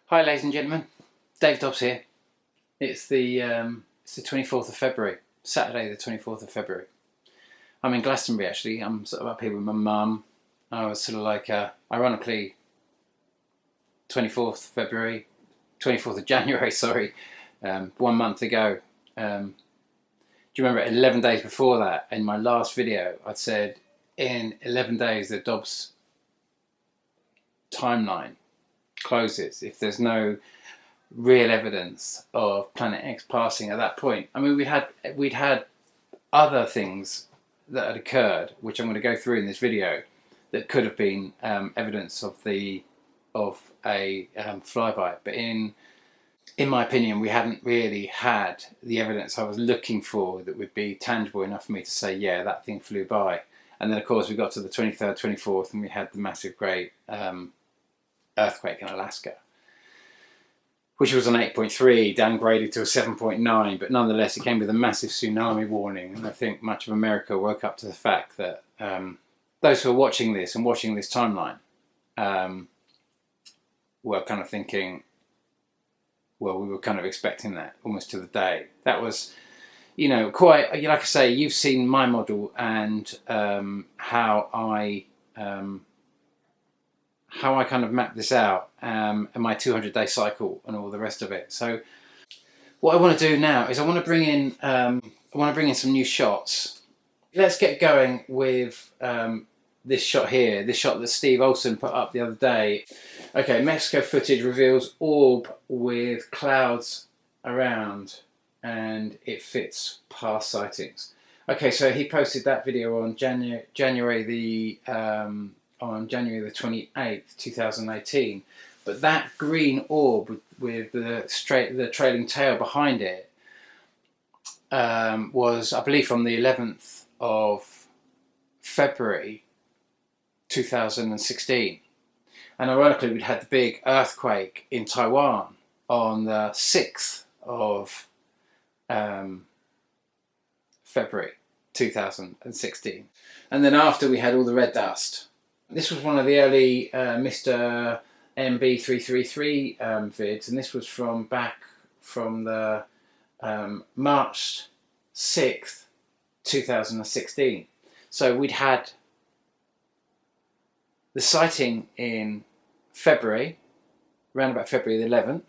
Hi ladies and gentlemen, Dave Dobbs here. It's the 24th of February, Saturday the 24th of February. I'm in Glastonbury actually. I'm sort of up here with my mum. I was sort of like, ironically, 24th February, 24th of January, sorry, 1 month ago. Do you remember 11 days before that, in my last video, I'd said in 11 days the Dobbs timeline closes if there's no real evidence of Planet X passing at that point. I mean, we'd had other things that had occurred, which I'm going to go through in this video, that could have been evidence of a flyby. But in my opinion, we hadn't really had the evidence I was looking for that would be tangible enough for me to say, yeah, that thing flew by. And then, of course, we got to the 23rd, 24th, and we had the massive, great earthquake in Alaska, which was an 8.3, downgraded to a 7.9, but nonetheless it came with a massive tsunami warning. And I think much of America woke up to the fact that those who are watching this and watching this timeline were kind of thinking, well, we were kind of expecting that almost to the day. That was, you know, quite, like I say, you've seen my model and how I kind of map this out, and my 200-day cycle and all the rest of it. So what I want to do now is I want to bring in some new shots. Let's get going with this shot here, this shot that Steve Olsen put up the other day. Okay, Mexico footage reveals orb with clouds around, and it fits past sightings. Okay, so he posted that video on January the 28th, 2018. But that green orb with the trailing tail behind it was, I believe, from the 11th of February 2016. And ironically, we'd had the big earthquake in Taiwan on the 6th of February 2016. And then after, we had all the red dust. This was one of the early Mr. MB333 vids, and this was from back from the March 6th, 2016. So we'd had the sighting in February, around about February the 11th,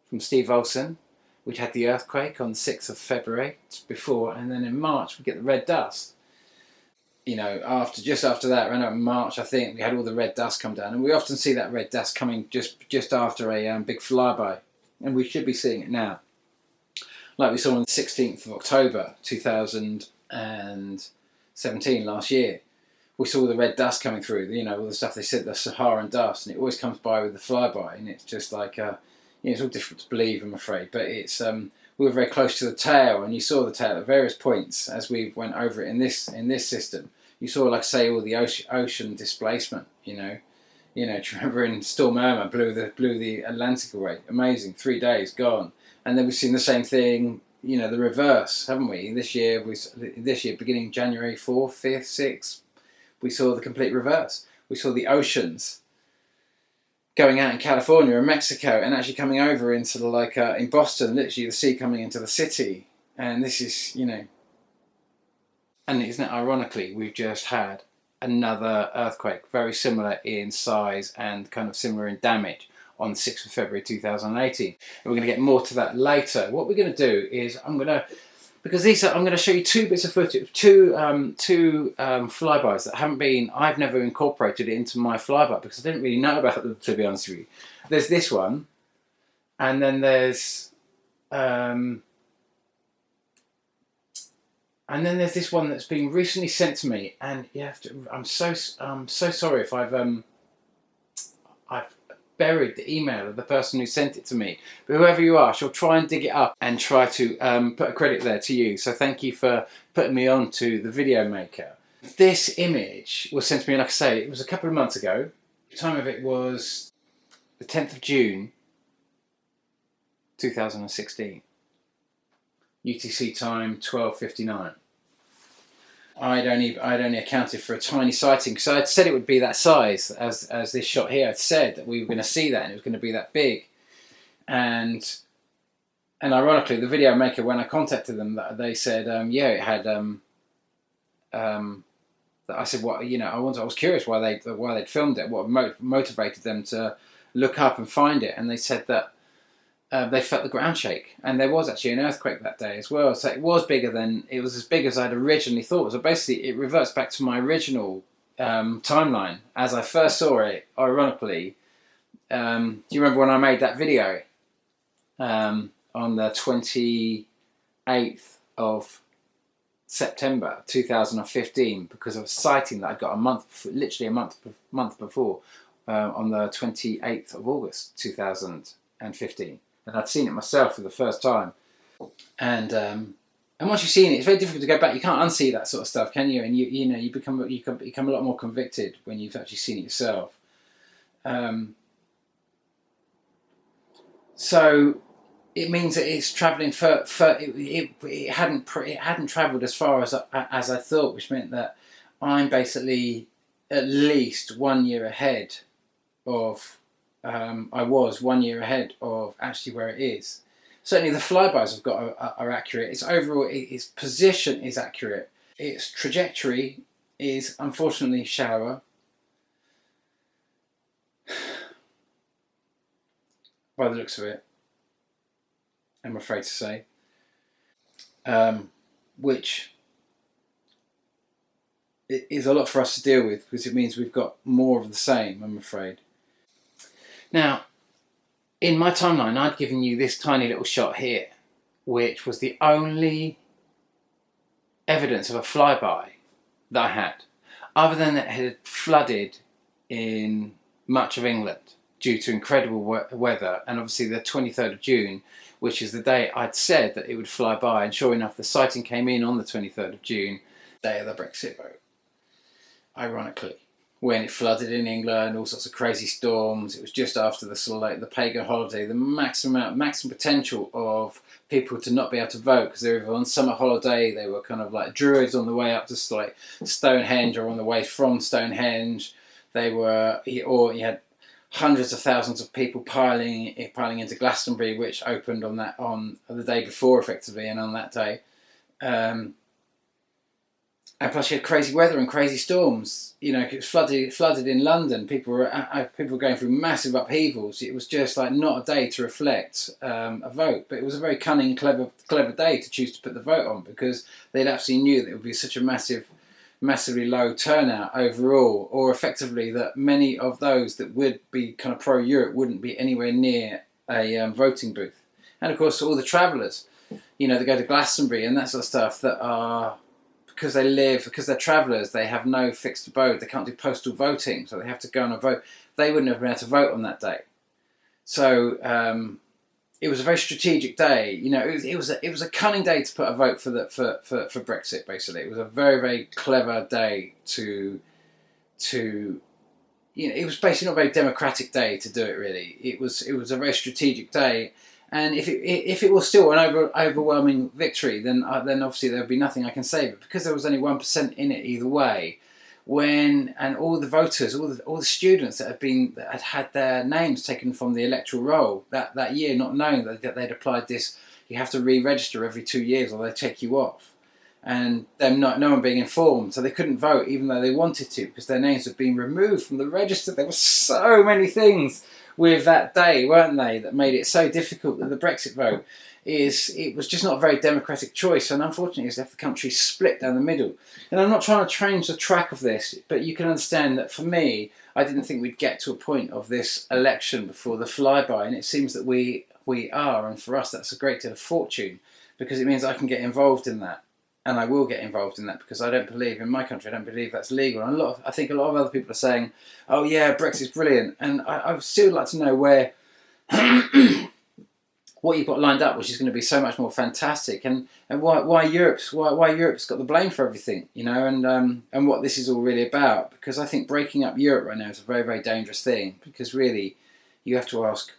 from Steve Olsen. We'd had the earthquake on the 6th of February before, and then in March we get the red dust. You know, just after that, around about March, I think, we had all the red dust come down, and we often see that red dust coming just after a big flyby, and we should be seeing it now. Like we saw on the 16th of October 2017, last year, we saw the red dust coming through. You know, all the stuff they said, the Saharan dust, and it always comes by with the flyby, and it's just like, you know, it's all difficult to believe, I'm afraid, but it's we were very close to the tail, and you saw the tail at various points as we went over it in this system. You saw, like I say, all the ocean displacement. You know, do you remember in Storm Irma blew the Atlantic away? Amazing, 3 days gone, and then we've seen the same thing. You know, the reverse, haven't we? This year, beginning January 4th, 5th, 6th, we saw the complete reverse. We saw the oceans going out in California and Mexico, and actually coming over in sort of like in Boston, literally the sea coming into the city. And this is, you know, and isn't it ironically, we've just had another earthquake, very similar in size and kind of similar in damage, on the 6th of February 2018. And we're going to get more to that later. What we're going to do is I'm going to show you two bits of footage, two flybys that I've never incorporated into my flyby because I didn't really know about them, to be honest with you. There's this one, and then there's this one that's been recently sent to me, and you have to, I'm so sorry if I've buried the email of the person who sent it to me, but whoever you are, she'll try and dig it up and try to put a credit there to you. So thank you for putting me on to the video maker. This image was sent to me, like I say, it was a couple of months ago. The time of it was the 10th of June 2016. UTC time 12:59. I'd only accounted for a tiny sighting. So I'd said it would be that size as this shot here. I'd said that we were going to see that and it was going to be that big. And ironically, the video maker, when I contacted them, they said, yeah, it had. I said, what, you know, I was curious why they'd filmed it, what motivated them to look up and find it, and they said that they felt the ground shake, and there was actually an earthquake that day as well. So it was as big as I'd originally thought. So basically, it reverts back to my original timeline as I first saw it. Ironically, do you remember when I made that video on the 28th of September 2015, because of a sighting that I got literally a month before, on the 28th of August 2015, and I'd seen it myself for the first time. And once you've seen it, it's very difficult to go back. You can't unsee that sort of stuff, can you? And you become a lot more convicted when you've actually seen it yourself. So it means that it's travelling it hadn't travelled as far as I thought, which meant that I'm basically at least 1 year ahead of I was 1 year ahead of actually where it is. Certainly the flybys I've got are accurate. Its overall, its position is accurate. Its trajectory is unfortunately shallower. By the looks of it, I'm afraid to say, which is a lot for us to deal with, because it means we've got more of the same, I'm afraid. Now, in my timeline, I'd given you this tiny little shot here, which was the only evidence of a flyby that I had, other than that it had flooded in much of England due to incredible weather, and obviously the 23rd of June, which is the day I'd said that it would fly by, and sure enough, the sighting came in on the 23rd of June, day of the Brexit vote. Ironically, when it flooded in England, all sorts of crazy storms. It was just after the sort of like the pagan holiday, the maximum potential of people to not be able to vote because they were on summer holiday. They were kind of like druids on the way up to like Stonehenge or on the way from Stonehenge. They were, or you had hundreds of thousands of people piling into Glastonbury, which opened on the day before, effectively, and on that day. And plus, you had crazy weather and crazy storms. You know, it was flooded in London. People were going through massive upheavals. It was just like not a day to reflect a vote. But it was a very cunning, clever day to choose to put the vote on, because they'd absolutely knew that it would be such a massively low turnout overall, or effectively that many of those that would be kind of pro-Europe wouldn't be anywhere near a voting booth. And of course, all the travellers, you know, they go to Glastonbury and that sort of stuff, that are, because they're travellers, they have no fixed abode, they can't do postal voting, so they have to go on a vote. They wouldn't have been able to vote on that day. So it was a very strategic day. You know, it was a cunning day to put a vote for Brexit. Basically, it was a very, very clever day to you know, it was basically not a very democratic day to do it. Really, it was a very strategic day. And if it was still an overwhelming victory, then obviously there would be nothing I can say. But because there was only 1% in it either way, and all the voters, all the students that had their names taken from the electoral roll that year, not knowing that they'd applied this, you have to re-register every 2 years or they take you off, and them no one being informed, so they couldn't vote even though they wanted to, because their names had been removed from the register. There were so many things with that day, weren't they, that made it so difficult that the Brexit vote it was just not a very democratic choice, and unfortunately it's left the country split down the middle. And I'm not trying to change the track of this, but you can understand that for me, I didn't think we'd get to a point of this election before the flyby, and it seems that we are, and for us that's a great deal of fortune, because it means I can get involved in that. And I will get involved in that, because I don't believe, in my country, I don't believe that's legal. And I think a lot of other people are saying, oh yeah, Brexit's brilliant. And I would still like to know where, what you've got lined up, which is going to be so much more fantastic. And why Europe's got the blame for everything, you know, and what this is all really about. Because I think breaking up Europe right now is a very, very dangerous thing. Because really, you have to ask,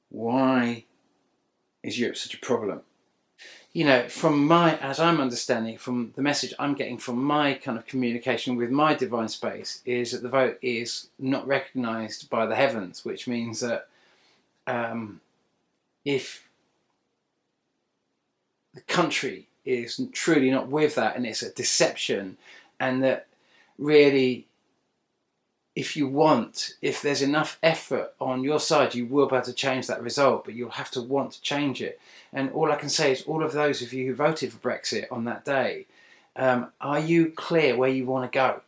why is Europe such a problem? as I'm understanding it, from the message I'm getting from my kind of communication with my divine space, is that the vote is not recognised by the heavens, which means that if the country is truly not with that, and it's a deception, and that really, if there's enough effort on your side, you will be able to change that result, but you'll have to want to change it. And all I can say is, all of those of you who voted for Brexit on that day, are you clear where you want to go?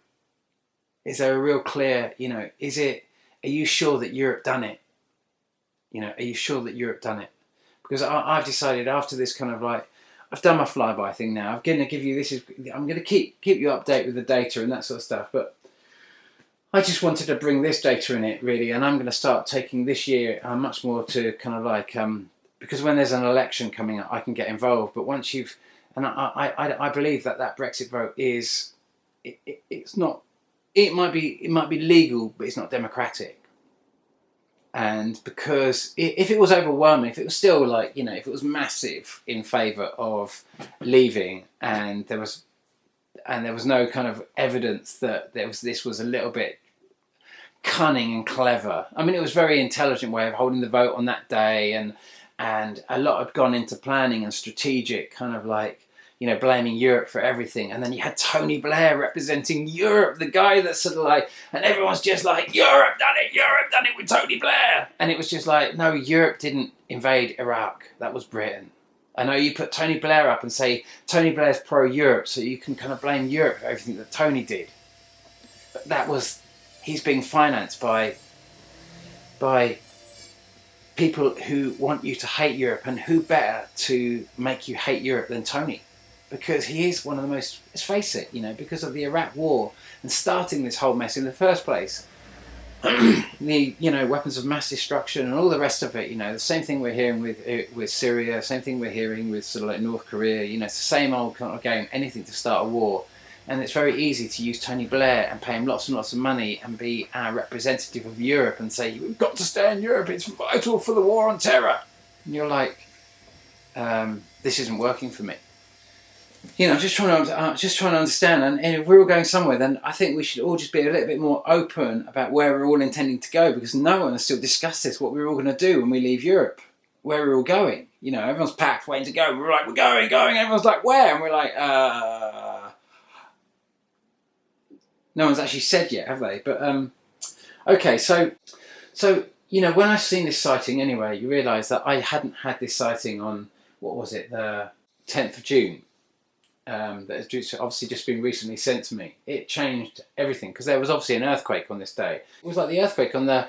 Is there a real clear, are you sure that Europe done it? Are you sure that Europe done it? Because I've decided after this kind of I've done my flyby thing now. I'm going to give you, I'm going to keep you updated with the data and that sort of stuff, but I just wanted to bring this data in it, really, and I'm going to start taking this year much more to kind of because when there's an election coming up, I can get involved. But once I believe that Brexit vote it's not, it might be legal, but it's not democratic. And because if it was overwhelming, if it was still if it was massive in favour of leaving, and there was no kind of evidence that this was a little bit cunning and clever. I mean, it was a very intelligent way of holding the vote on that day, and a lot had gone into planning and strategic kind of blaming Europe for everything. And then you had Tony Blair representing Europe, the guy that's sort of and everyone's just Europe done it with Tony Blair. And it was just no, Europe didn't invade Iraq, that was Britain. I know you put Tony Blair up and say Tony Blair's pro-Europe, so you can kind of blame Europe for everything that Tony did. But he's being financed by people who want you to hate Europe, and who better to make you hate Europe than Tony? Because he is one of the most, let's face it, because of the Iraq war and starting this whole mess in the first place. The weapons of mass destruction and all the rest of it, the same thing we're hearing with Syria, same thing we're hearing with sort of North Korea, it's the same old kind of game, anything to start a war. And it's very easy to use Tony Blair and pay him lots and lots of money and be our representative of Europe and say, we've got to stay in Europe, it's vital for the war on terror. And you're this isn't working for me. Just trying to understand, and if we're all going somewhere, then I think we should all just be a little bit more open about where we're all intending to go, because no one has still discussed this, what we're all going to do when we leave Europe, where we're all going. Everyone's packed, waiting to go. We're we're going, and everyone's where? And we're no one's actually said yet, have they? But okay, so when I've seen this sighting anyway, you realise that I hadn't had this sighting on, what was it, the 10th of June. That has obviously just been recently sent to me. It changed everything, because there was obviously an earthquake on this day. It was like the earthquake on the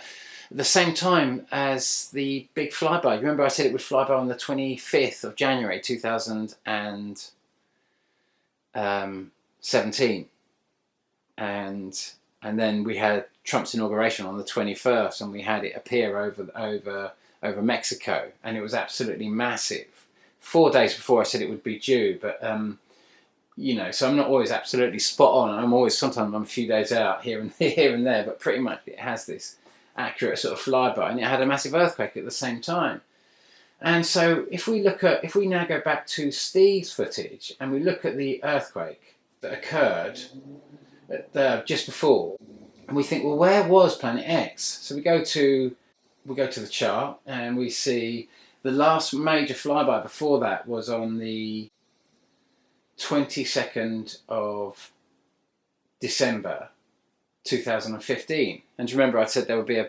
same time as the big flyby. You remember I said it would fly by on the 25th of January 2017, and then we had Trump's inauguration on the 21st, and we had it appear over Mexico, and it was absolutely massive. 4 days before I said it would be due, but so I'm not always absolutely spot on. Sometimes I'm a few days out here and there, but pretty much it has this accurate sort of flyby, and it had a massive earthquake at the same time. And so if we now go back to Steve's footage and we look at the earthquake that occurred just before, and we think, well, where was Planet X? So we go to the chart, and we see the last major flyby before that was on the 22nd of December 2015. And do you remember I said there'd be a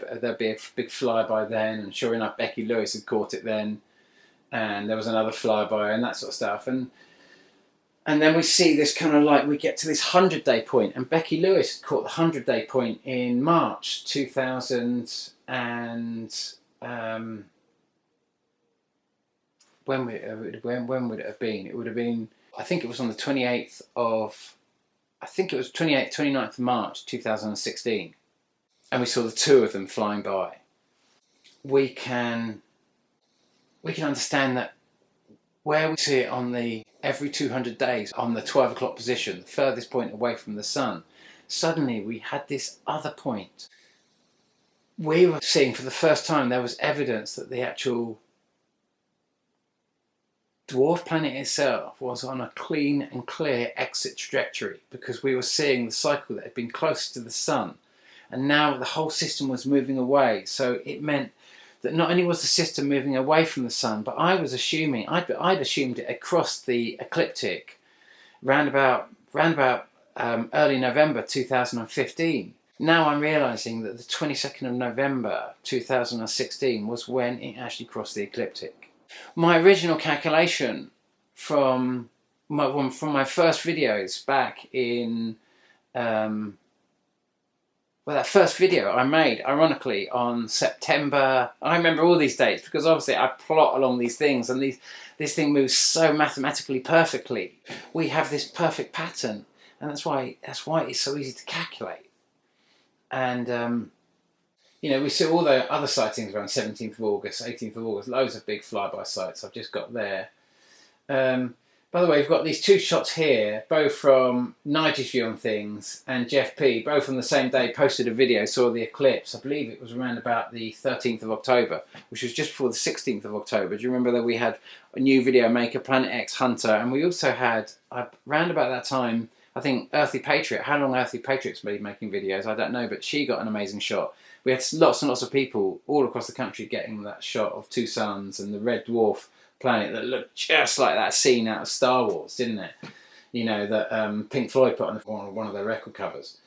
big flyby then, and sure enough Becky Lewis had caught it then, and there was another flyby and that sort of stuff, and then we see this kind of we get to this 100-day point, and Becky Lewis had caught the 100-day point in March 2000 and when would it have been? It would have been, I think it was on the 29th of March 2016, and we saw the two of them flying by. We can understand that where we see it on the every 200 days on the 12 o'clock position, the furthest point away from the sun, suddenly we had this other point. We were seeing for the first time there was evidence that the actual dwarf planet itself was on a clean and clear exit trajectory, because we were seeing the cycle that had been close to the sun, and now the whole system was moving away. So it meant that not only was the system moving away from the sun, but I'd assumed it had crossed the ecliptic round about early November 2015. Now I'm realising that the 22nd of November 2016 was when it actually crossed the ecliptic. My original calculation from my first videos back in that first video I made, ironically, on September. I remember all these dates because obviously I plot along these things, and this thing moves so mathematically perfectly. We have this perfect pattern, and that's why it's so easy to calculate. And we see all the other sightings around 17th of August, 18th of August, loads of big flyby sites. I've just got there. By the way, we've got these two shots here, both from Nigel's View on Things and Jeff P, both on the same day, posted a video, saw the eclipse. I believe it was around about the 13th of October, which was just before the 16th of October. Do you remember that we had a new video maker, Planet X Hunter, and we also had, around about that time, I think Earthly Patriot. How long Earthly Patriot's been making videos, I don't know, but she got an amazing shot. We had lots and lots of people all across the country getting that shot of two suns and the red dwarf planet that looked just like that scene out of Star Wars, didn't it? That Pink Floyd put on one of their record covers.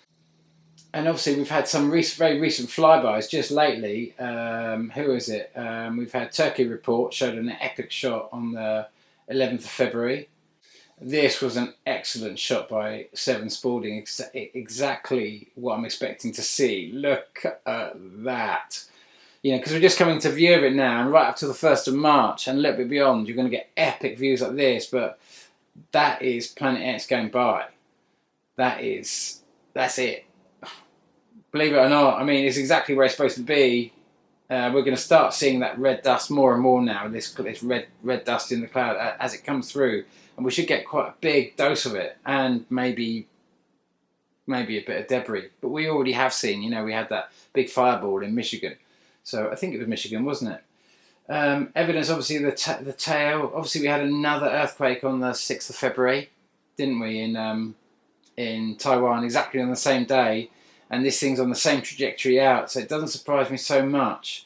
And obviously we've had some very recent flybys just lately. Who is it? We've had Turkey Report, showed an epic shot on the 11th of February. This was an excellent shot by Seven Spalding, exactly what I'm expecting to see. Look at that. Because we're just coming to view of it now, and right up to the 1st of March and a little bit beyond, you're going to get epic views like this, but that is Planet X going by. That's it. Believe it or not, I mean, it's exactly where it's supposed to be. We're going to start seeing that red dust more and more now, this red dust in the cloud as it comes through, and we should get quite a big dose of it, and maybe a bit of debris. But we already have seen, we had that big fireball in Michigan. So I think it was Michigan, wasn't it? Evidence, obviously, the tail. Obviously, we had another earthquake on the 6th of February, didn't we, in Taiwan, exactly on the same day. And this thing's on the same trajectory out, so it doesn't surprise me so much.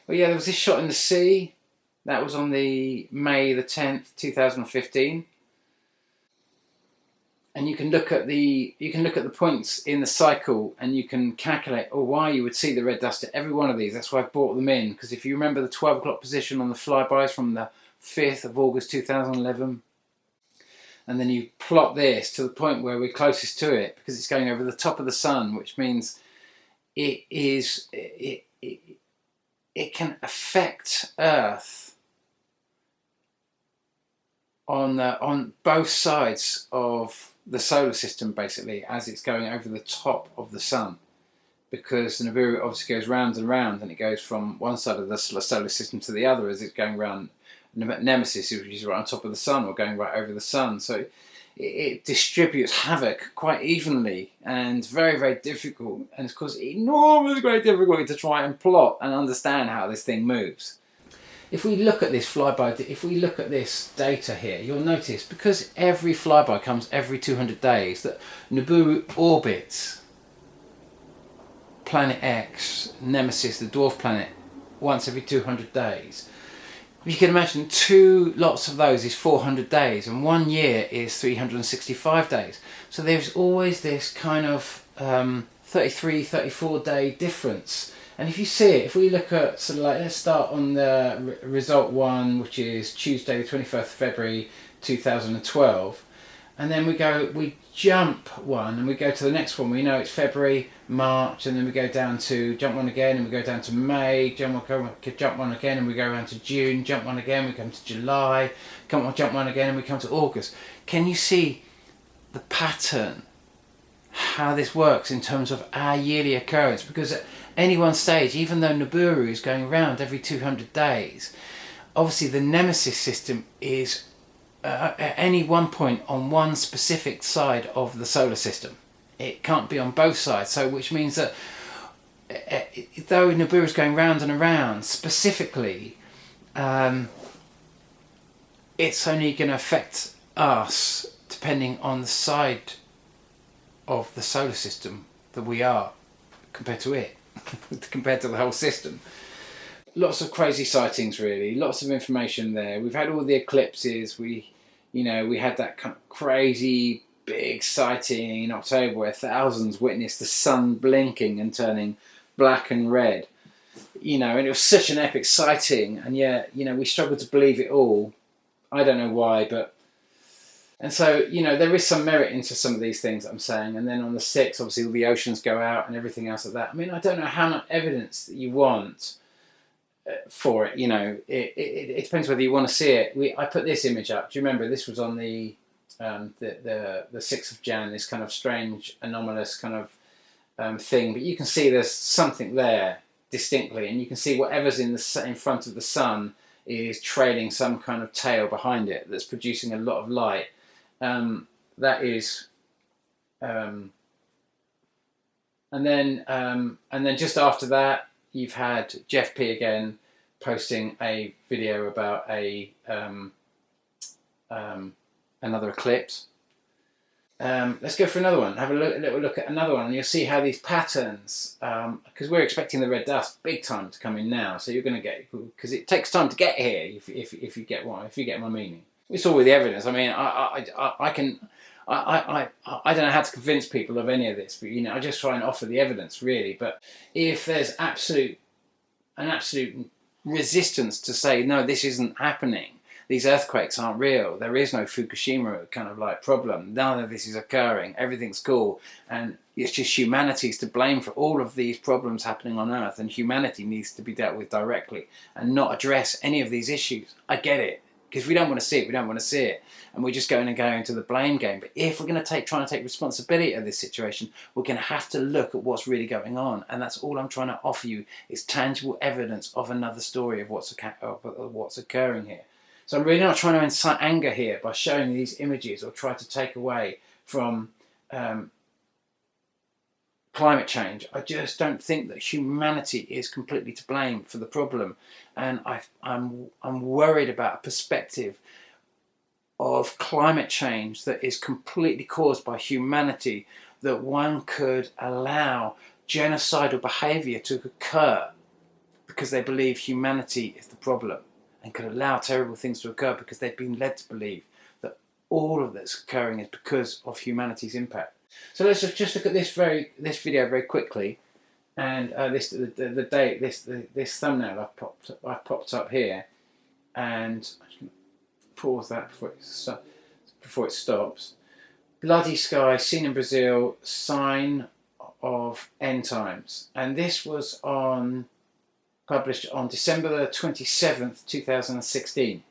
Well, yeah, there was this shot in the sea. That was on the May the 10th, 2015. And you can look at the points in the cycle, and you can calculate why you would see the red dust at every one of these. That's why I've brought them in, because if you remember the 12 o'clock position on the flybys from the 5th of August 2011, and then you plot this to the point where we're closest to it, because it's going over the top of the sun, which means it can affect Earth on both sides of the solar system, basically, as it's going over the top of the sun, because the Nibiru obviously goes round and round, and it goes from one side of the solar system to the other as it's going round Nemesis, which is right on top of the sun, or going right over the sun. So it distributes havoc quite evenly, and very, very difficult, and of course enormously great difficulty to try and plot and understand how this thing moves. If we look at this flyby, if we look at this data here, you'll notice, because every flyby comes every 200 days, that Nibiru orbits Planet X, Nemesis, the dwarf planet, once every 200 days. You can imagine 2 lots of those is 400 days, and 1 year is 365 days. So there's always this kind of 33, 34 day difference. And if you see it, if we look at, sort of like, let's start on the result 1, which is Tuesday the 21st of February 2012, and then we jump 1 and we go to the next one. We know it's February, March, and then we go down to jump 1 again, and we go down to May, jump 1 again, and we go around to June, jump 1 again, we come to July, jump 1 again, and we come to August. Can you see the pattern, how this works in terms of our yearly occurrence? Because at any one stage, even though Nibiru is going around every 200 days, obviously the Nemesis system is at any one point on one specific side of the solar system. It can't be on both sides, so which means that though Nibiru is going round and around, specifically it's only going to affect us depending on the side of the solar system that we are compared to it, compared to the whole system. Lots of crazy sightings, really. Lots of information there. We've had all the eclipses. We had that kind of crazy big sighting in October where thousands witnessed the sun blinking and turning black and red. And it was such an epic sighting, and yet, we struggled to believe it all. I don't know why, and so, there is some merit into some of these things that I'm saying. And then on the 6th, obviously, all the oceans go out and everything else like that. I mean, I don't know how much evidence that you want for it. It depends whether you want to see it. I put this image up. Do you remember? This was on the 6th of Jan, this kind of strange, anomalous kind of thing. But you can see there's something there distinctly, and you can see whatever's in front of the sun is trailing some kind of tail behind it that's producing a lot of light. That is, and then just after that, you've had Jeff P again posting a video about another eclipse. Let's go for another one. Have a little look at another one, and you'll see how these patterns, because we're expecting the red dust big time to come in now. So you're going to get, because it takes time to get here. If you get my meaning. It's all with the evidence. I mean, I don't know how to convince people of any of this, but I just try and offer the evidence, really. But if there's an absolute resistance to say no, this isn't happening, these earthquakes aren't real, there is no Fukushima kind of like problem, none of this is occurring, everything's cool, and it's just humanity's to blame for all of these problems happening on Earth, and humanity needs to be dealt with directly and not address any of these issues. I get it. Because we don't want to see it, and we're just going into the blame game. But if we're going to try and take responsibility of this situation, we're going to have to look at what's really going on, and that's all I'm trying to offer you is tangible evidence of another story of what's occurring here. So I'm really not trying to incite anger here by showing these images or try to take away from climate change. I just don't think that humanity is completely to blame for the problem, and I'm worried about a perspective of climate change that is completely caused by humanity, that one could allow genocidal behaviour to occur because they believe humanity is the problem, and could allow terrible things to occur because they've been led to believe that all of that's occurring is because of humanity's impact. So let's just look at this video very quickly, and the date, this thumbnail I've popped up here, and I can pause that before it stops. Bloody sky seen in Brazil, sign of end times, and this was published on December the 27th, 2016,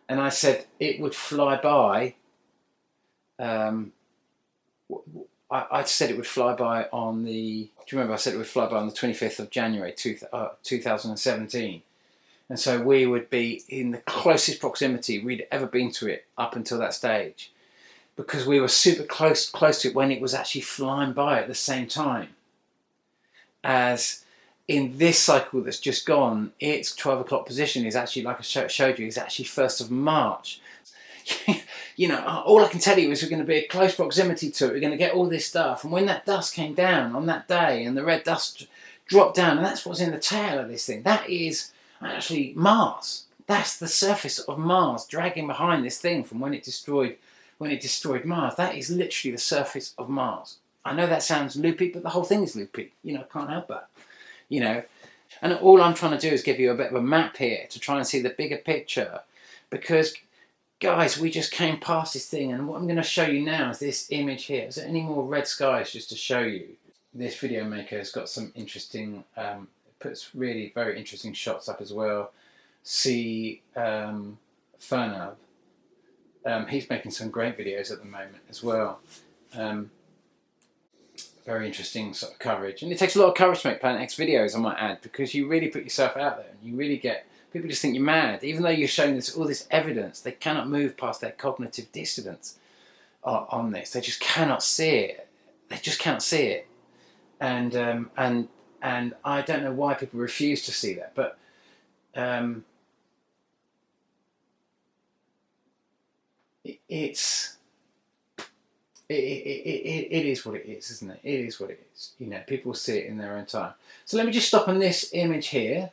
and I said it would fly by. I said it would fly by on the... Do you remember I said it would fly by on the 25th of January 2017? And so we would be in the closest proximity we'd ever been to it up until that stage, because we were super close to it when it was actually flying by at the same time. As in this cycle that's just gone, its 12 o'clock position is actually, like I showed you, is actually 1st of March. All I can tell you is we're going to be at close proximity to it. We're going to get all this stuff. And when that dust came down on that day and the red dust dropped down, and that's what's in the tail of this thing, that is actually Mars. That's the surface of Mars dragging behind this thing from when it destroyed Mars. That is literally the surface of Mars. I know that sounds loopy, but the whole thing is loopy. I can't help that. And all I'm trying to do is give you a bit of a map here to try and see the bigger picture, because guys, we just came past this thing, and what I'm going to show you now is this image here. Is there any more red skies just to show you? This video maker has got some interesting, puts really very interesting shots up as well. See Fernab. He's making some great videos at the moment as well. Very interesting sort of coverage. And it takes a lot of courage to make Planet X videos, I might add, because you really put yourself out there, and you really get... People just think you're mad. Even though you're showing all this evidence, they cannot move past their cognitive dissonance on this. They just cannot see it. They just cannot see it. And I don't know why people refuse to see that. But it's it is what it is, isn't it? It is what it is. You know, people see it in their own time. So let me just stop on this image here.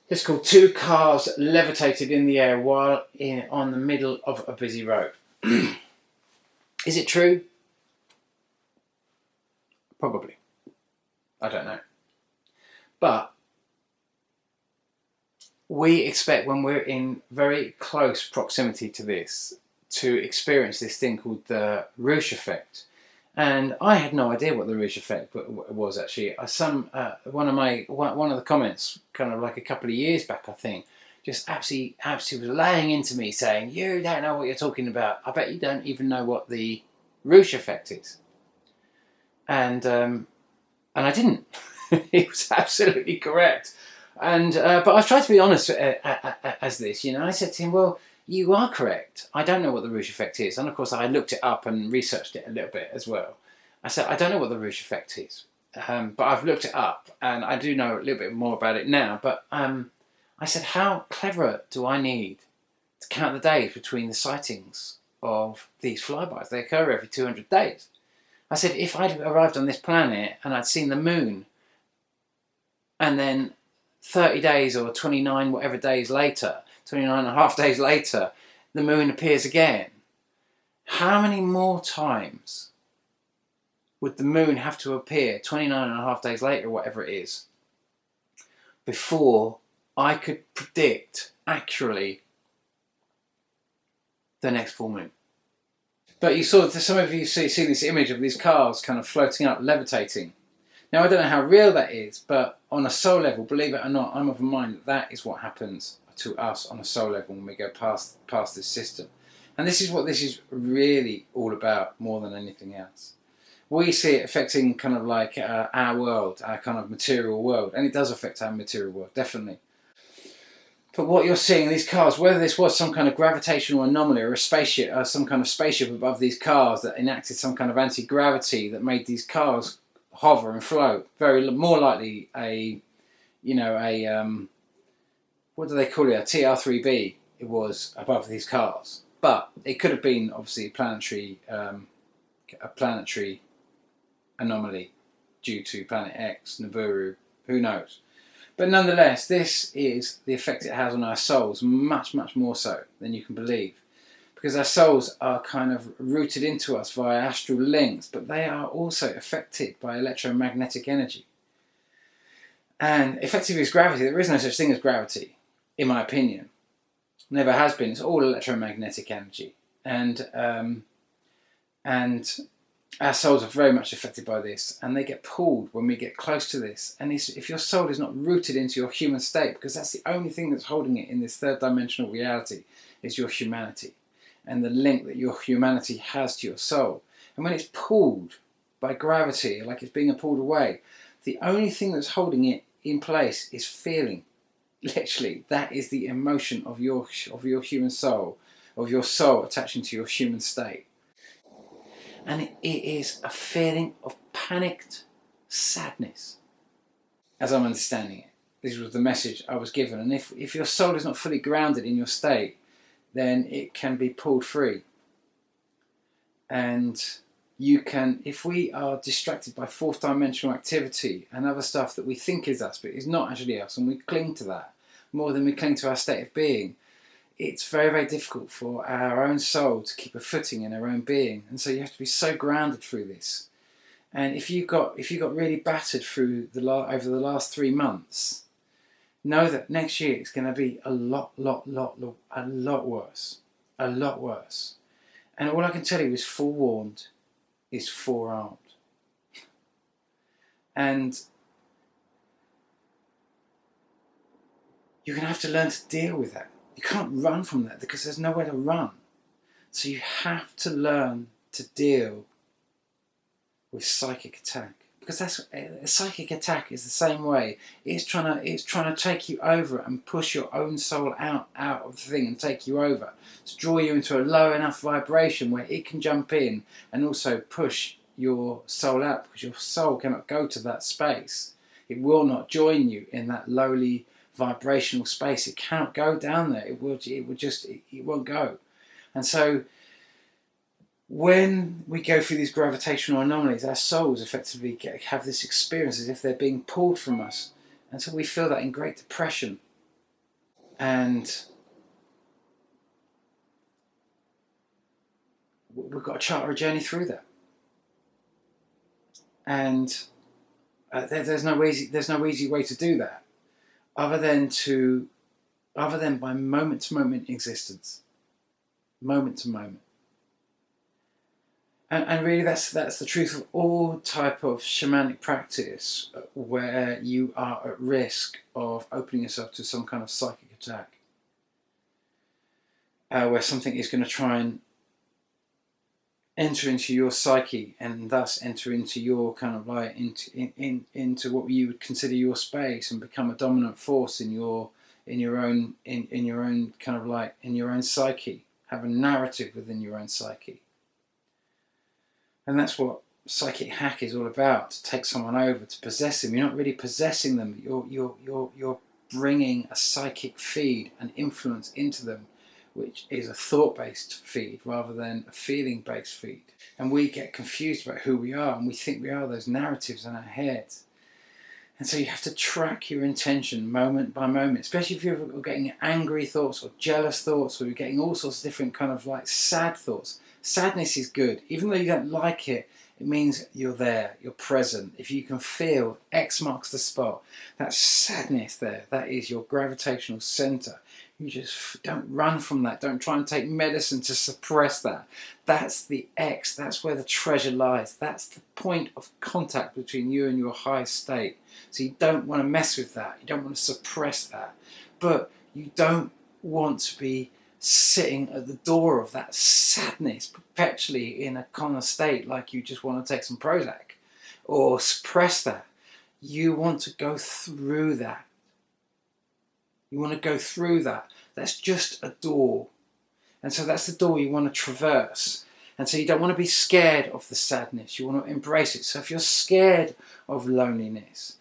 It's called two cars levitated in the air while on the middle of a busy road. Is it true? Probably. I don't know. But we expect when we're in very close proximity to this to experience this thing called the Roosh effect. And I had no idea what the Roosh effect was actually. One of the comments, kind of like a couple of years back, I think, just absolutely was laying into me saying, "You don't know what you're talking about. I bet you don't even know what the Roosh effect is." And I didn't. He was absolutely correct. And but I was trying to be honest as this, you know. I said to him, "Well, you are correct. I don't know what the Roosh effect is." And of course, I looked it up and researched it a little bit as well. I said, "I don't know what the Roosh effect is, but I've looked it up and I do know a little bit more about it now." But I said, "How clever do I need to count the days between the sightings of these flybys? They occur every 200 days. I said, if I'd arrived on this planet and I'd seen the moon, and then 30 days or 29 whatever days later, 29 and a half days later, the moon appears again, how many more times would the moon have to appear 29 and a half days later, whatever it is, before I could predict accurately the next full moon?" But you saw, some of you see this image of these cars kind of floating up, levitating. Now, I don't know how real that is, but on a soul level, believe it or not, I'm of a mind that that is what happens to us on a soul level when we go past this system. And this is what this is really all about more than anything else. We see it affecting kind of like our world, our kind of material world. And it does affect our material world, definitely. But what you're seeing in these cars, whether this was some kind of gravitational anomaly or a spaceship, or some kind of spaceship above these cars that enacted some kind of anti-gravity that made these cars hover and float, more likely what do they call it? A TR3B. It was above these cars, but it could have been obviously a planetary anomaly due to Planet X, Nibiru. Who knows? But nonetheless, this is the effect it has on our souls, much, much more so than you can believe. Because our souls are kind of rooted into us via astral links, but they are also affected by electromagnetic energy. And effectively as gravity, there is no such thing as gravity, in my opinion. Never has been. It's all electromagnetic energy. And our souls are very much affected by this, and they get pulled when we get close to this. And if your soul is not rooted into your human state, because that's the only thing that's holding it in this third dimensional reality, is your humanity and the link that your humanity has to your soul. And when it's pulled by gravity, like it's being pulled away, the only thing that's holding it in place is feeling. Literally, that is the emotion of your human soul, of your soul attaching to your human state. And it is a feeling of panicked sadness, as I'm understanding it. This was the message I was given. And if your soul is not fully grounded in your state, then it can be pulled free. And you can, if we are distracted by fourth dimensional activity and other stuff that we think is us, but is not actually us, and we cling to that more than we cling to our state of being, it's very, very difficult for our own soul to keep a footing in our own being. And so you have to be so grounded through this. And if you got really battered through over the last 3 months, know that next year it's going to be a lot worse. A lot worse. And all I can tell you is forewarned is forearmed. And you're going to have to learn to deal with that. You can't run from that because there's nowhere to run. So you have to learn to deal with psychic attack, because that's a psychic attack is the same way. It's trying to take you over and push your own soul out of the thing and take you over, to draw you into a low enough vibration where it can jump in and also push your soul out, because your soul cannot go to that space. It will not join you in that lowly vibrational space. It cannot go down there. It won't go. And so when we go through these gravitational anomalies, our souls effectively have this experience as if they're being pulled from us. And so we feel that in great depression. And we've got to charter a journey through that. And there's no easy way to do that, other than by moment to moment existence, moment to moment. And really, that's the truth of all type of shamanic practice, where you are at risk of opening yourself to some kind of psychic attack, where something is going to try and enter into your psyche and thus enter into your kind of like into what you would consider your space and become a dominant force in your own kind of like in your own psyche, have a narrative within your own psyche. And that's what psychic hack is all about, to take someone over, to possess them. You're not really possessing them, you're bringing a psychic feed, an influence into them, which is a thought-based feed rather than a feeling-based feed. And we get confused about who we are, and we think we are those narratives in our heads. And so you have to track your intention moment by moment, especially if you're getting angry thoughts or jealous thoughts, or you're getting all sorts of different kind of like sad thoughts. Sadness is good. Even though you don't like it, it means you're there, you're present. If you can feel X marks the spot, that's sadness there. That is your gravitational center. You just don't run from that. Don't try and take medicine to suppress that. That's the X. That's where the treasure lies. That's the point of contact between you and your highest state. So you don't want to mess with that. You don't want to suppress that. But you don't want to be sitting at the door of that sadness perpetually in a kind of state like you just want to take some Prozac or suppress that. You want to go through that. You want to go through that. That's just a door. And so that's the door you want to traverse. And so you don't want to be scared of the sadness. You want to embrace it. So if you're scared of loneliness,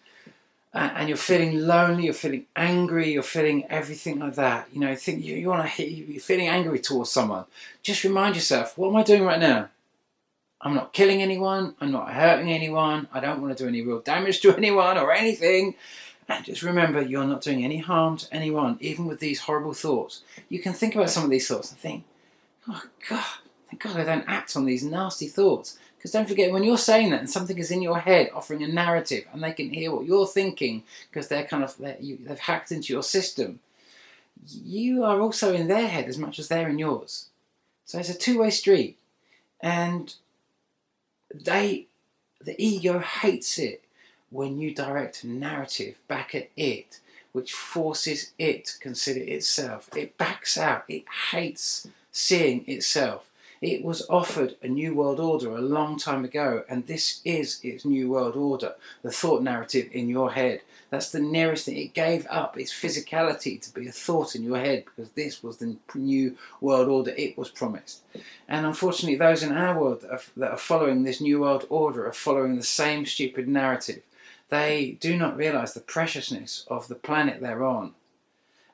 and you're feeling lonely, you're feeling angry, you're feeling everything like that, you know, think you're feeling angry towards someone, just remind yourself, what am I doing right now? I'm not killing anyone, I'm not hurting anyone, I don't want to do any real damage to anyone or anything. And just remember, you're not doing any harm to anyone, even with these horrible thoughts. You can think about some of these thoughts and think, oh God, thank God I don't act on these nasty thoughts. Because don't forget, when you're saying that and something is in your head offering a narrative and they can hear what you're thinking because they've hacked into your system, you are also in their head as much as they're in yours. So it's a two-way street. And the ego hates it when you direct a narrative back at it, which forces it to consider itself. It backs out. It hates seeing itself. It was offered a new world order a long time ago, and this is its new world order, the thought narrative in your head. That's the nearest thing. It gave up its physicality to be a thought in your head because this was the new world order it was promised. And unfortunately, those in our world that are following this new world order are following the same stupid narrative. They do not realise the preciousness of the planet they're on.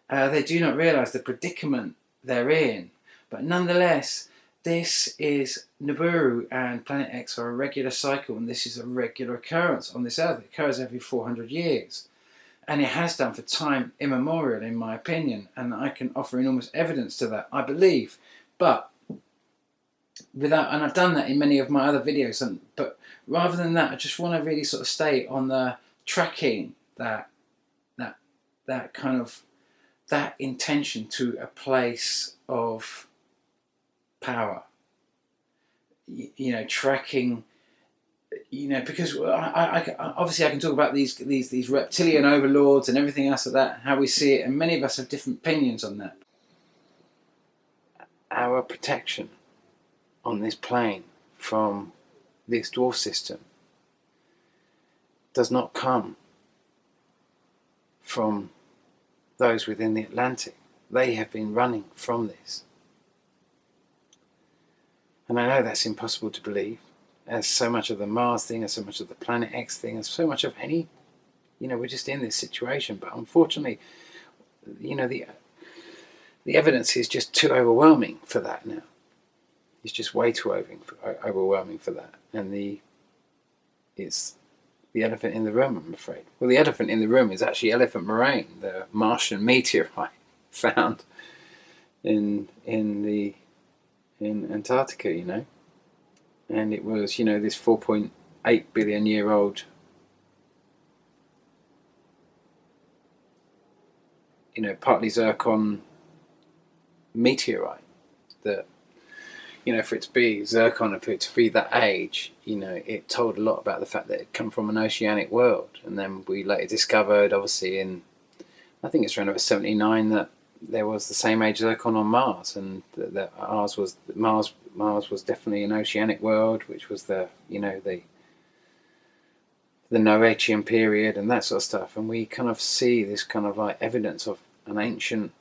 They do not realise the predicament they're in. But nonetheless, this is Nibiru and Planet X are a regular cycle, and this is a regular occurrence on this earth. It occurs every 400 years. And it has done for time immemorial, in my opinion. And I can offer enormous evidence to that, I believe. But and I've done that in many of my other videos. But rather than that, I just want to really sort of stay on the tracking that intention to a place of power, tracking, because I obviously I can talk about these reptilian overlords and everything else like that, how we see it, and many of us have different opinions on that. Our protection on this plane from this dwarf system does not come from those within the Atlantic. They have been running from this. And I know that's impossible to believe, as so much of the Mars thing, as so much of the Planet X thing, as so much of any, we're just in this situation. But unfortunately, the evidence is just too overwhelming for that now. It's just way too overwhelming for that, and it's the elephant in the room, I'm afraid. Well, the elephant in the room is actually elephant moraine, the Martian meteorite found in Antarctica, and it was, this 4.8 billion year old, partly zircon meteorite that, for it to be zircon and for it to be that age, it told a lot about the fact that it come from an oceanic world. And then we later discovered, obviously I think it's around about 79, that there was the same age zircon on Mars, and that Mars was definitely an oceanic world, which was the Noachian period and that sort of stuff. And we kind of see this kind of like evidence of an ancient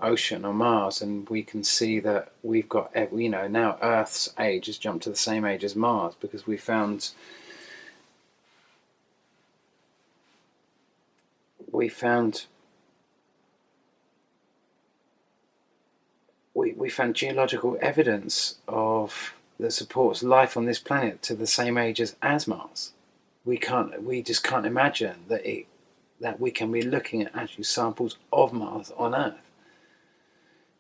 ocean on Mars, and we can see that we've got, now Earth's age has jumped to the same age as Mars, because we found geological evidence that supports life on this planet to the same age as Mars. We just can't imagine that we can be looking at actual samples of Mars on Earth.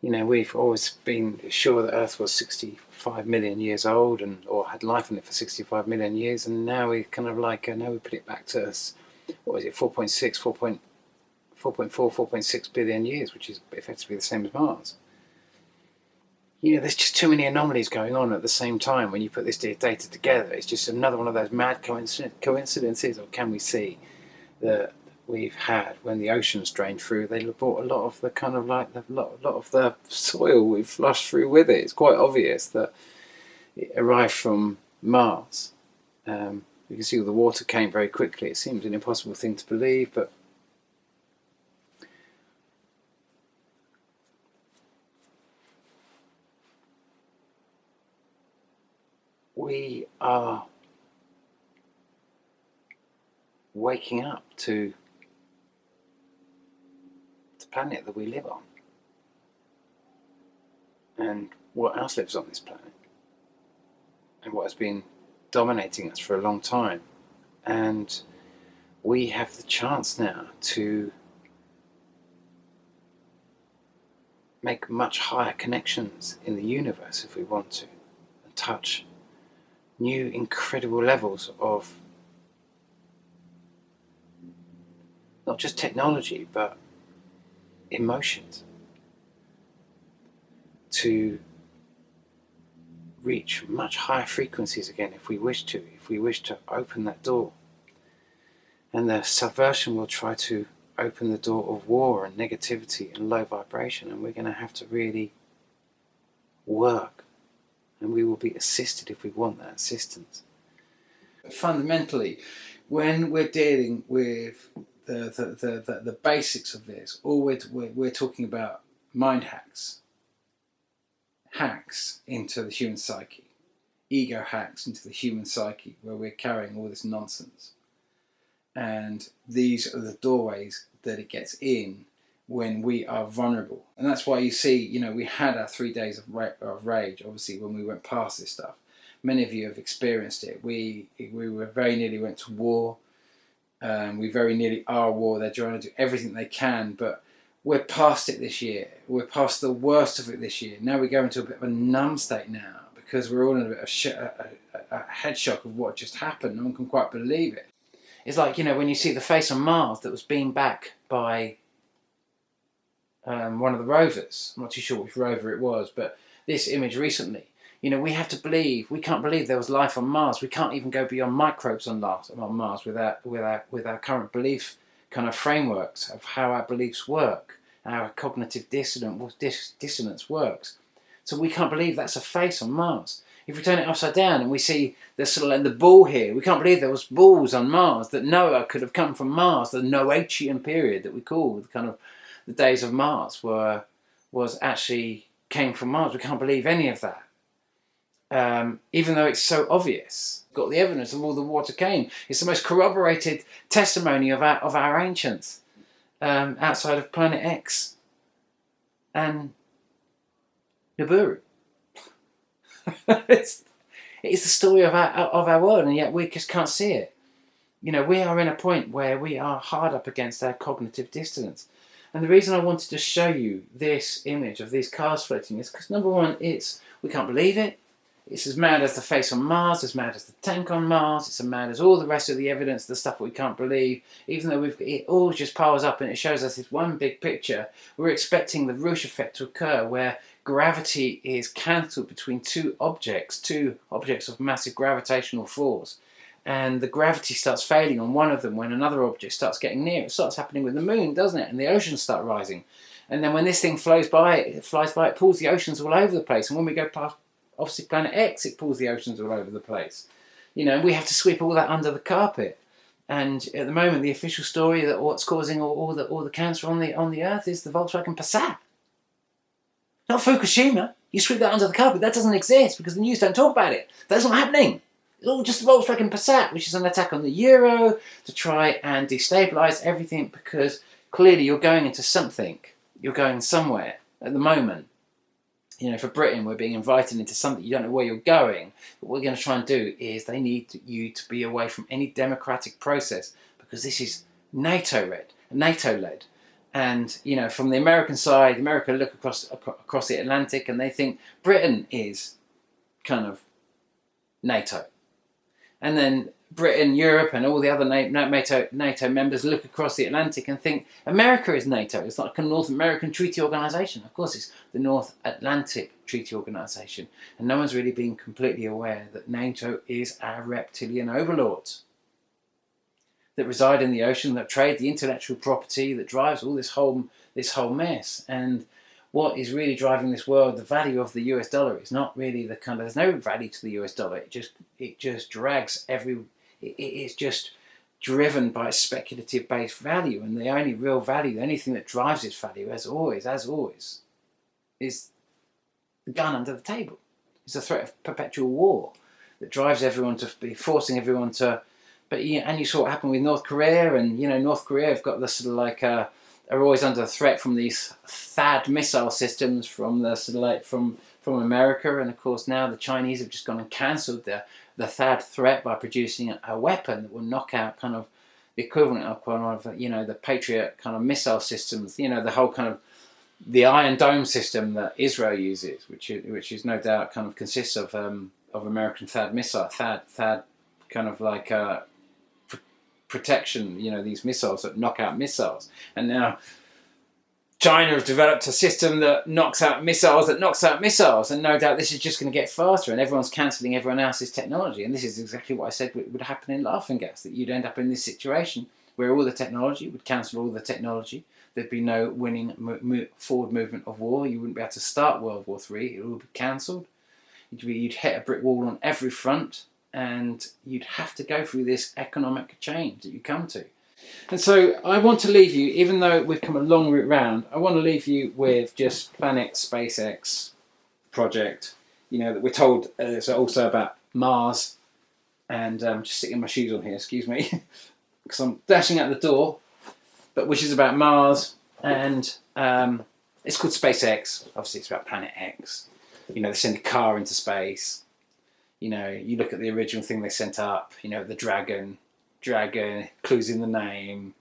We've always been sure that Earth was 65 million years old, or had life on it for 65 million years, and now we kind of now we put it back to us, 4.4, 4.6 billion years, which is effectively the same as Mars. There's just too many anomalies going on at the same time when you put this data together. It's just another one of those mad coincidences, or can we see that we've had, when the oceans drained through, they brought a lot of the kind of like a lot of the soil we've flushed through with it. It's quite obvious that it arrived from Mars. You can see all the water came very quickly. It seems an impossible thing to believe, but we are waking up to the planet that we live on, and what else lives on this planet, and what has been dominating us for a long time. And we have the chance now to make much higher connections in the universe if we want to, and touch new incredible levels of not just technology but emotions, to reach much higher frequencies again if we wish to open that door. And the subversion will try to open the door of war and negativity and low vibration, and we're going to have to really work, and we will be assisted if we want that assistance. Fundamentally, when we're dealing with the basics of this, all we're talking about mind hacks into the human psyche, ego hacks into the human psyche, where we're carrying all this nonsense. And these are the doorways that it gets in when we are vulnerable. And that's why you see, we had our 3 days of rage, obviously, when we went past this stuff. Many of you have experienced it. We were very nearly went to war. We very nearly are at war. They're trying to do everything they can, but we're past it this year. We're past the worst of it this year. Now we go into a bit of a numb state now, because we're all in a bit of a head shock of what just happened. No one can quite believe it. It's like, when you see the face on Mars that was beamed back by one of the rovers. I'm not too sure which rover it was, but this image recently. We have to believe. We can't believe there was life on Mars. We can't even go beyond microbes on Mars with our current belief kind of frameworks of how our beliefs work, how our cognitive dissonance works. So we can't believe that's a face on Mars. If we turn it upside down and we see the ball here, we can't believe there was balls on Mars, that Noah could have come from Mars. The Noachian period that we call kind of the days of Mars came from Mars. We can't believe any of that. Even though it's so obvious. Got the evidence of all the water came. It's the most corroborated testimony of our ancients. outside of Planet X and Nibiru. it's the story of our world, and yet we just can't see it. We are in a point where we are hard up against our cognitive dissonance. And the reason I wanted to show you this image of these cars floating is because, number one, we can't believe it. It's as mad as the face on Mars, as mad as the tank on Mars, it's as mad as all the rest of the evidence, the stuff we can't believe, even though it all just piles up and it shows us this one big picture. We're expecting the Rouge effect to occur where gravity is cancelled between two objects of massive gravitational force. And the gravity starts failing on one of them when another object starts getting near. It starts happening with the moon, doesn't it? And the oceans start rising. And then when this thing flies by, it pulls the oceans all over the place. And when we go past, obviously, Planet X, it pulls the oceans all over the place. We have to sweep all that under the carpet. And at the moment, the official story that what's causing all the cancer on the Earth is the Volkswagen Passat. Not Fukushima. You sweep that under the carpet. That doesn't exist because the news don't talk about it. That's not happening. It's all just the Volkswagen Passat, which is an attack on the euro to try and destabilise everything, because clearly you're going into something. You're going somewhere at the moment. For Britain, we're being invited into something. You don't know where you're going. But what we're going to try and do is they need you to be away from any democratic process, because this is NATO-led. And, from the American side, America look across the Atlantic and they think Britain is kind of NATO. And then Britain, Europe and all the other NATO members look across the Atlantic and think America is NATO. It's like a North American Treaty Organisation. Of course, it's the North Atlantic Treaty Organisation. And no one's really been completely aware that NATO is our reptilian overlords that reside in the ocean, that trade the intellectual property, that drives all this whole mess. And what is really driving this world, the value of the US dollar, is not really there's no value to the US dollar. It just drags it's just driven by speculative based value, and the only real value, the only thing that drives its value, as always, is the gun under the table. It's a threat of perpetual war that drives everyone to be forcing everyone to. And you saw what happened with North Korea, and North Korea have got this are always under threat from these THAAD missile systems from from America, and of course now the Chinese have just gone and cancelled the THAAD threat by producing a weapon that will knock out kind of the equivalent of the Patriot kind of missile systems, the whole kind of the Iron Dome system that Israel uses, which is no doubt kind of consists of American THAAD missile, THAAD kind of like protection, these missiles that knock out missiles. And now China have developed a system that knocks out missiles, and no doubt this is just going to get faster, and everyone's cancelling everyone else's technology. And this is exactly what I said would happen in Laughing Gas, that you'd end up in this situation where all the technology would cancel all the technology. There'd be no winning forward movement of war. You wouldn't be able to start World War III. It would be cancelled. You'd hit a brick wall on every front, and you'd have to go through this economic change that you come to. And so I want to leave you, even though we've come a long route round, I want to leave you with just Planet SpaceX project. That we're told it's also about Mars. And just sticking my shoes on here, excuse me, because I'm dashing out the door. But which is about Mars, and it's called SpaceX. Obviously, it's about Planet X. They send a car into space. You look at the original thing they sent up. The dragon, clues in the name.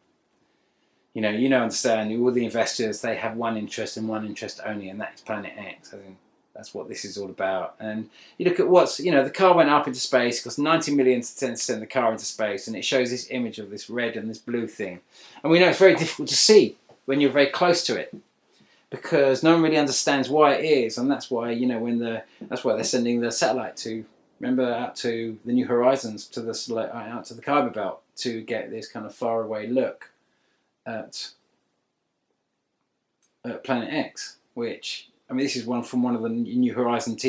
Understand. All the investors, they have one interest and one interest only, and that is Planet X. I think that's what this is all about. And you look at the car went up into space. It cost 90 million to send the car into space, and it shows this image of this red and this blue thing. And we know it's very difficult to see when you're very close to it, because no one really understands why it is, and that's why that's why they're sending the satellite to. Remember, out to the New Horizons, out to the Kuiper Belt, to get this kind of faraway look at Planet X. Which, this is one from one of the New Horizons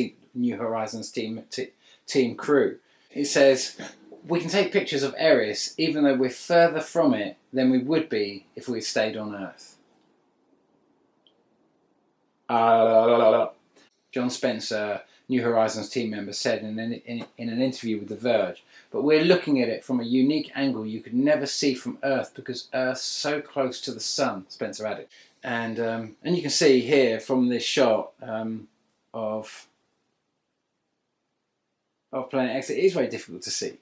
team crew. It says, "We can take pictures of Eris, even though we're further from it than we would be if we had stayed on Earth." John Spencer, New Horizons team member said in an interview with The Verge. But we're looking at it from a unique angle you could never see from Earth because Earth's so close to the sun, Spencer added. And you can see here from this shot of Planet X, it is very difficult to see.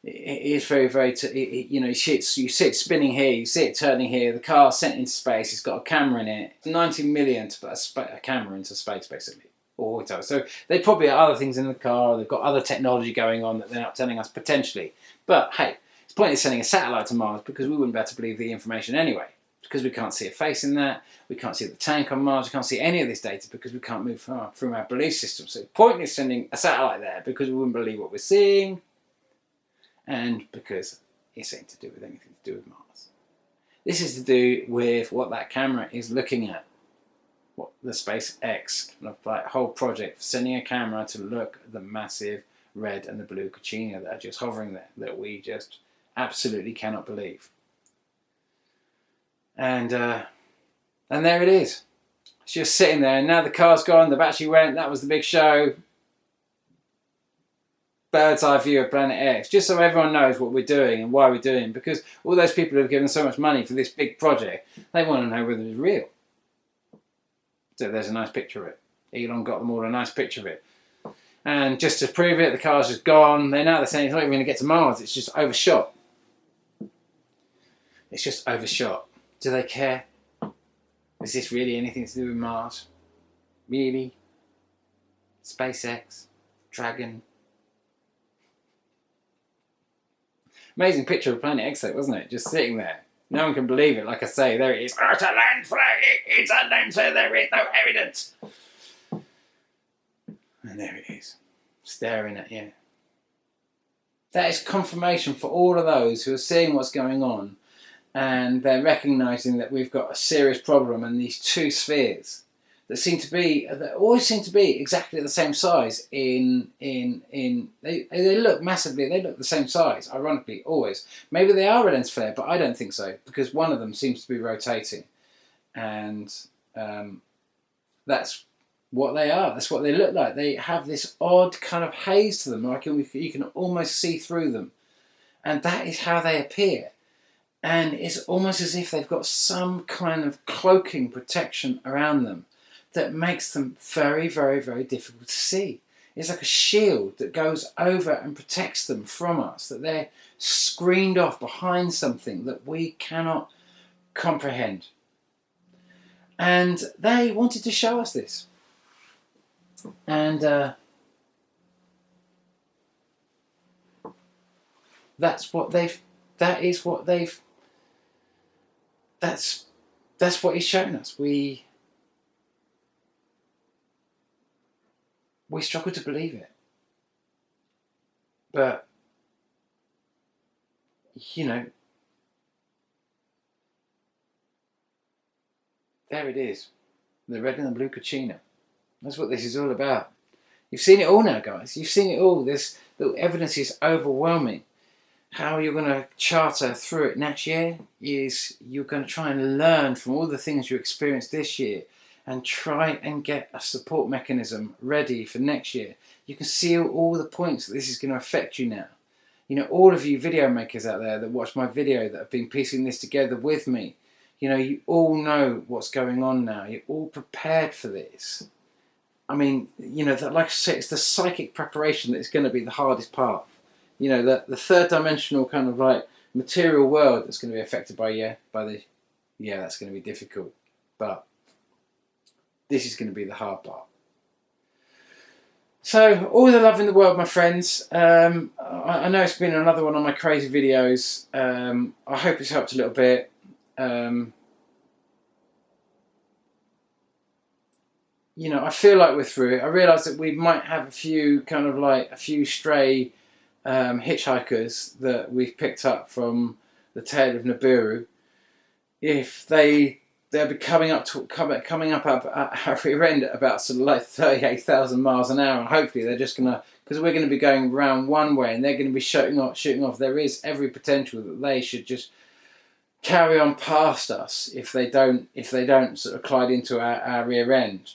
It is very, very, you see it spinning here, you see it turning here, the car's sent into space, it's got a camera in it. 90 million to put a camera into space, basically. So they probably have other things in the car, they've got other technology going on that they're not telling us potentially. But hey, it's pointless sending a satellite to Mars because we wouldn't be able to believe the information anyway. Because we can't see a face in that, we can't see the tank on Mars, we can't see any of this data because we can't move through our belief system. So it's pointless sending a satellite there because we wouldn't believe what we're seeing and because it's ain't to do with anything to do with Mars. This is to do with what that camera is looking at. What the SpaceX whole project, sending a camera to look at the massive red and the blue Kachina that are just hovering there, that we just absolutely cannot believe. And there it is. It's just sitting there, and now the car's gone, the battery went, that was the big show. Bird's eye view of Planet X, just so everyone knows what we're doing and why we're doing it, because all those people who have given so much money for this big project, they want to know whether it's real. So there's a nice picture of it. Elon got them all a nice picture of it. And just to prove it, the car's just gone. They're saying it's not even going to get to Mars, it's just overshot. It's just overshot. Do they care? Is this really anything to do with Mars? Really? SpaceX? Dragon? Amazing picture of Planet X, wasn't it? Just sitting there. No one can believe it. Like I say, there it is. Oh, it's a land flag. It's a land, so there is no evidence. And there it is. Staring at you. That is confirmation for all of those who are seeing what's going on and they're recognising that we've got a serious problem and these two spheres that always seem to be exactly the same size they look massively, they look the same size, ironically, always. Maybe they are a lens flare, but I don't think so, because one of them seems to be rotating. And that's what they are, that's what they look like. They have this odd kind of haze to them, like you can almost see through them. And that is how they appear. And it's almost as if they've got some kind of cloaking protection around them that makes them very, very, very difficult to see. It's like a shield that goes over and protects them from us, that they're screened off behind something that we cannot comprehend. And they wanted to show us this. And that's what he's shown us. We struggle to believe it. But, there it is. The red and the blue Kachina. That's what this is all about. You've seen it all now, guys. You've seen it all. The evidence is overwhelming. How you're going to charter through it next year is you're going to try and learn from all the things you experienced this year and try and get a support mechanism ready for next year. You can see all the points that this is going to affect you now. All of you video makers out there that watch my video that have been piecing this together with me, you all know what's going on now. You're all prepared for this. I mean, like I say, it's the psychic preparation that's going to be the hardest part. The third dimensional kind of like material world that's going to be affected that's going to be difficult. But this is going to be the hard part. So, all the love in the world, my friends. I know it's been another one of my crazy videos. I hope it's helped a little bit. I feel like we're through it. I realise that we might have a few stray hitchhikers that we've picked up from the tail of Nibiru. If they'll be coming up at our rear end at about sort of like 38,000 miles an hour, and hopefully they're just gonna, because we're going to be going round one way and they're going to be shooting off. There is every potential that they should just carry on past us if they don't sort of collide into our rear end.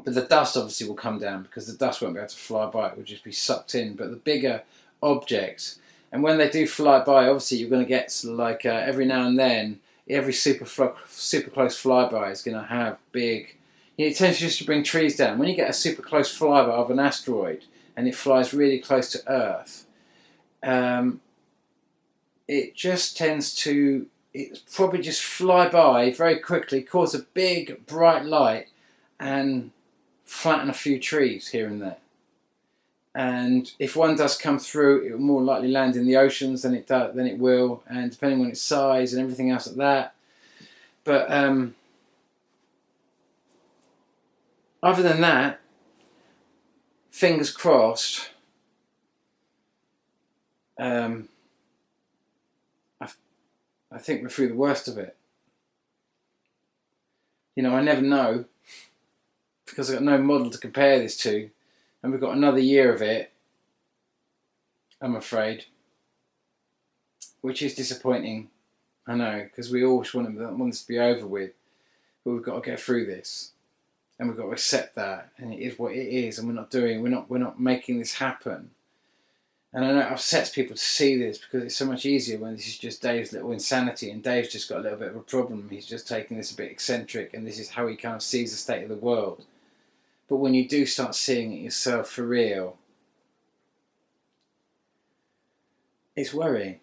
But the dust obviously will come down because the dust won't be able to fly by. It will just be sucked in. But the bigger objects, and when they do fly by, obviously you're going to get like every now and then, every super close flyby is going to have big. It tends just to bring trees down. When you get a super close flyby of an asteroid and it flies really close to Earth, it just tends to, it probably just fly by very quickly, cause a big bright light, and flatten a few trees here and there. And if one does come through, it will more likely land in the oceans than it will, and depending on its size and everything else like that. But other than that, fingers crossed. I think we're through the worst of it. You know, I never know, because I've got no model to compare this to, and we've got another year of it, I'm afraid, which is disappointing. I know, because we always want this to be over with, but we've got to get through this, and we've got to accept that, and it is what it is, and we're not making this happen. And I know it upsets people to see this, because it's so much easier when this is just Dave's little insanity, and Dave's just got a little bit of a problem. He's just taking this a bit eccentric, and this is how he kind of sees the state of the world. But when you do start seeing it yourself for real, it's worrying.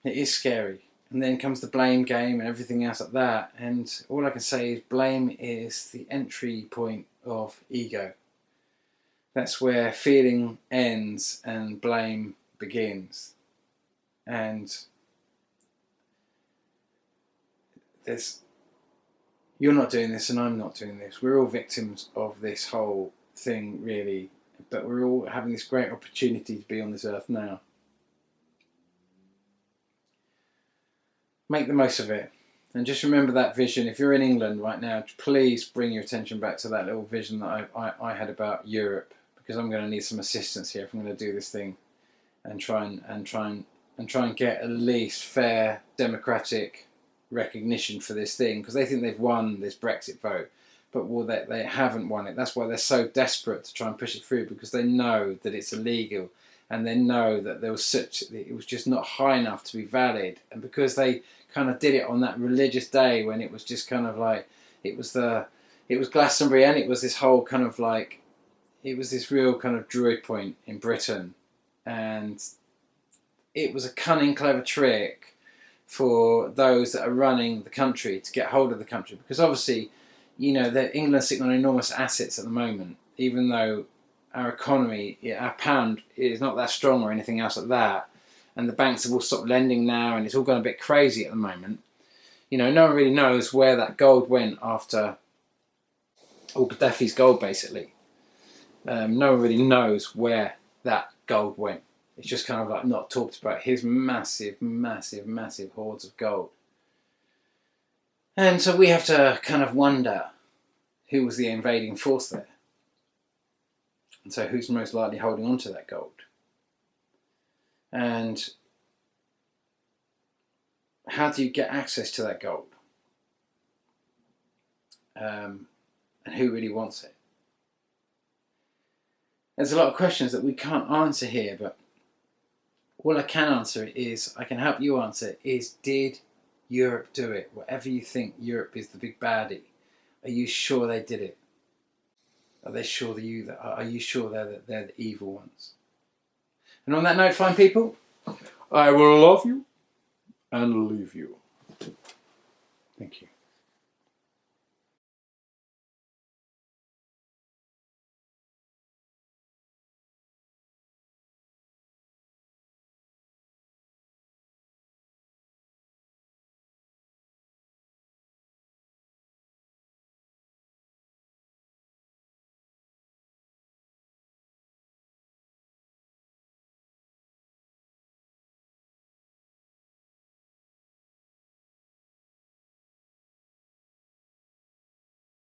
It is scary. And then comes the blame game and everything else like that. And all I can say is blame is the entry point of ego. That's where feeling ends and blame begins. And you're not doing this and I'm not doing this. We're all victims of this whole thing, really. But we're all having this great opportunity to be on this earth now. Make the most of it. And just remember that vision. If you're in England right now, please bring your attention back to that little vision that I had about Europe. Because I'm going to need some assistance here if I'm going to do this thing, and try and get at least fair democratic recognition for this thing, because they think they've won this Brexit vote, but they haven't won it. That's why they're so desperate to try and push it through, because they know that it's illegal, and they know that it was just not high enough to be valid, and because they kind of did it on that religious day when it was just kind of like it was Glastonbury, and it was this whole kind of like. It was this real kind of druid point in Britain, and it was a cunning, clever trick for those that are running the country to get hold of the country, because obviously, you know, that England's sitting on enormous assets at the moment, even though our economy, our pound is not that strong or anything else like that, and the banks have all stopped lending now, and it's all gone a bit crazy at the moment. You know, no one really knows where that gold went after all Gaddafi's gold, basically. No one really knows where that gold went. It's just kind of like not talked about. His massive, massive, massive hoards of gold. And so we have to kind of wonder who was the invading force there. And so who's most likely holding on to that gold? And how do you get access to that gold? And who really wants it? There's a lot of questions that we can't answer here, but all I can answer is, I can help you answer, is did Europe do it? Whatever you think Europe is the big baddie, are you sure they did it? Are you sure they're the evil ones? And on that note, fine people, I will love you and leave you. Thank you.